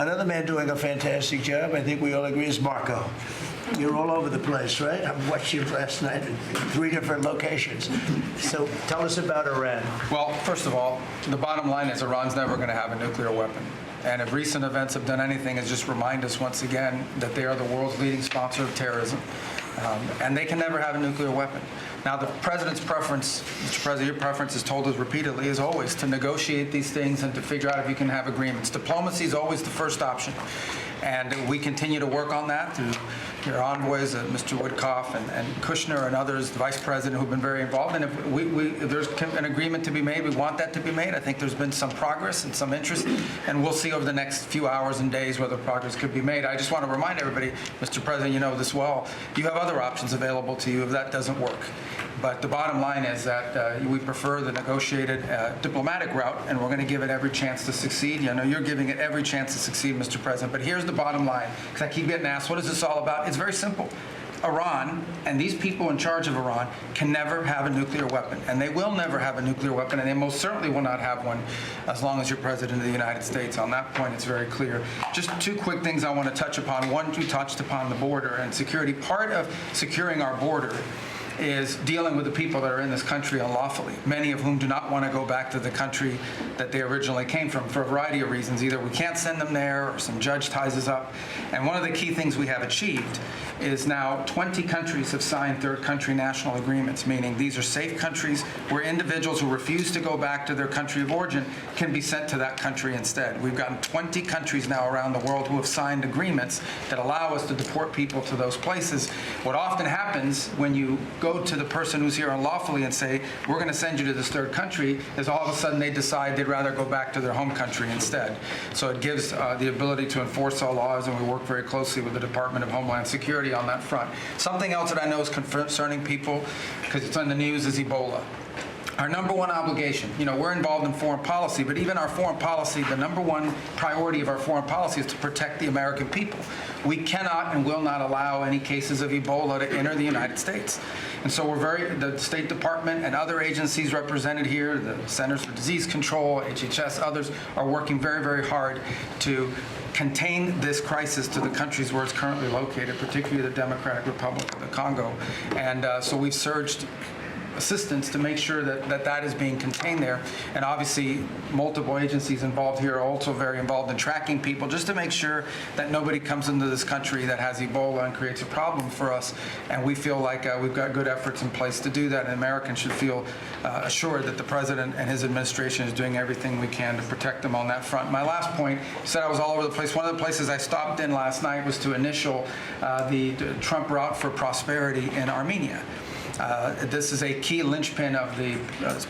Another man doing a fantastic job, I think we all agree, is Marco. You're all over the place, right? I watched you last night in 3 different locations. So tell us about Iran. Well, first of all, the bottom line is Iran's never going to have a nuclear weapon. And if recent events have done anything, is just remind us once again that they are the world's leading sponsor of terrorism. And they can never have a nuclear weapon. Now, the president's preference, Mr. President, your preference is told us repeatedly, is always to negotiate these things and to figure out if you can have agreements. Diplomacy is always the first option. And we continue to work on that through your envoys, Mr. Woodcock and Kushner and others, the vice president, who've been very involved. And if there's an agreement to be made, we want that to be made. I think there's been some progress and some interest, and we'll see over the next few hours and days whether progress could be made. I just want to remind everybody, Mr. President, you know this well, you have other options available to you if that doesn't work. But the bottom line is that we prefer the negotiated diplomatic route, and we're going to give it every chance to succeed. I know you're giving it every chance to succeed, Mr. President, but here's the bottom line, because I keep getting asked, what is this all about? It's very simple. Iran and these people in charge of Iran can never have a nuclear weapon, and they will never have a nuclear weapon, and they most certainly will not have one as long as you're President of the United States. On that point, it's very clear. Just 2 quick things I want to touch upon. One, you touched upon the border and security. Part of securing our border is dealing with the people that are in this country unlawfully, many of whom do not want to go back to the country that they originally came from for a variety of reasons. Either we can't send them there or some judge ties us up. And one of the key things we have achieved is now 20 countries have signed third country national agreements, meaning these are safe countries where individuals who refuse to go back to their country of origin can be sent to that country instead. We've gotten 20 countries now around the world who have signed agreements that allow us to deport people to those places. What often happens when you go to the person who's here unlawfully and say, we're going to send you to this third country, is all of a sudden they decide they'd rather go back to their home country instead. So it gives the ability to enforce our laws, and we work very closely with the Department of Homeland Security on that front. Something else that I know is concerning people, because it's on the news, is Ebola. Our number one obligation, we're involved in foreign policy, but even our foreign policy, the number one priority of our foreign policy is to protect the American people. We cannot and will not allow any cases of Ebola to enter the United States. And so the State Department and other agencies represented here, the Centers for Disease Control, HHS, others, are working very, very hard to contain this crisis to the countries where it's currently located, particularly the Democratic Republic of the Congo. And so we've surged assistance to make sure that is being contained there. And obviously, multiple agencies involved here are also very involved in tracking people, just to make sure that nobody comes into this country that has Ebola and creates a problem for us. And we feel like we've got good efforts in place to do that, and Americans should feel assured that the President and his administration is doing everything we can to protect them on that front. My last point, you said I was all over the place. One of the places I stopped in last night was to initial the Trump Route for Prosperity in Armenia. This is a key linchpin of the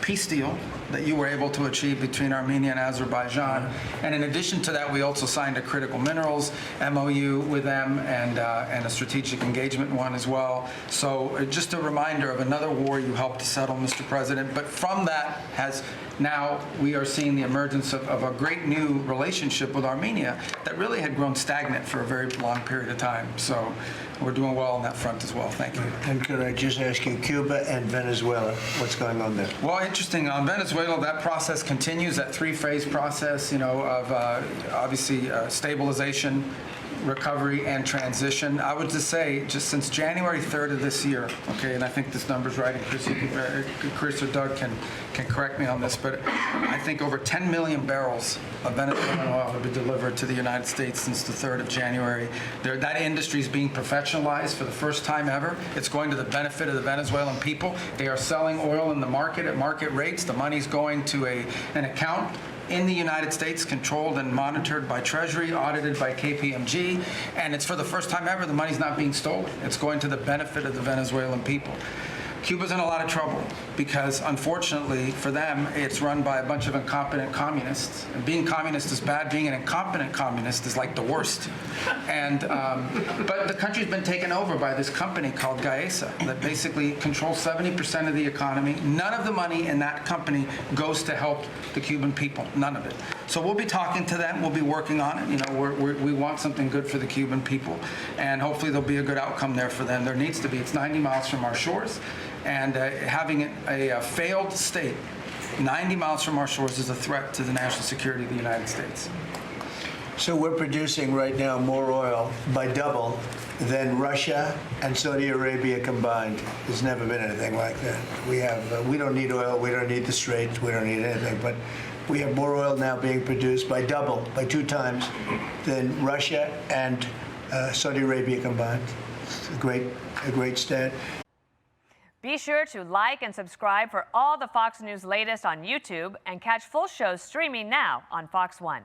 peace deal that you were able to achieve between Armenia and Azerbaijan. And in addition to that, we also signed a critical minerals MOU with them and a strategic engagement one as well. So just a reminder of another war you helped to settle, Mr. President. But from that now we are seeing the emergence of a great new relationship with Armenia that really had grown stagnant for a very long period of time. So we're doing well on that front as well. Thank you. And could I just ask you, Cuba and Venezuela, what's going on there? Well, interesting. On Venezuela, that process continues, that 3-phase process, of obviously stabilization, recovery, and transition. I would just say, just since January 3rd of this year, okay, and I think this number's right, and Chris or Doug can correct me on this, but I think over 10 million barrels of Venezuelan oil have been delivered to the United States since the 3rd of January. That industry is being professionalized for the first time ever. It's going to the benefit of the Venezuelan people. They are selling oil in the market at market rates. The money's going to an account in the United States, controlled and monitored by Treasury, audited by KPMG, and it's for the first time ever the money's not being stolen. It's going to the benefit of the Venezuelan people. Cuba's in a lot of trouble because, unfortunately for them, it's run by a bunch of incompetent communists. And being communist is bad. Being an incompetent communist is like the worst. And but the country's been taken over by this company called Gaesa that basically controls 70% of the economy. None of the money in that company goes to help the Cuban people. None of it. So we'll be talking to them. We'll be working on it. We want something good for the Cuban people, and hopefully there'll be a good outcome there for them. There needs to be. It's 90 miles from our shores. And having a failed state 90 miles from our shores is a threat to the national security of the United States. So we're producing right now more oil by double than Russia and Saudi Arabia combined. There's never been anything like that. We don't need oil, we don't need the Straits, we don't need anything, but we have more oil now being produced by double, by 2 times, than Russia and Saudi Arabia combined. It's a great stat. Be sure to like and subscribe for all the Fox News latest on YouTube and catch full shows streaming now on Fox One.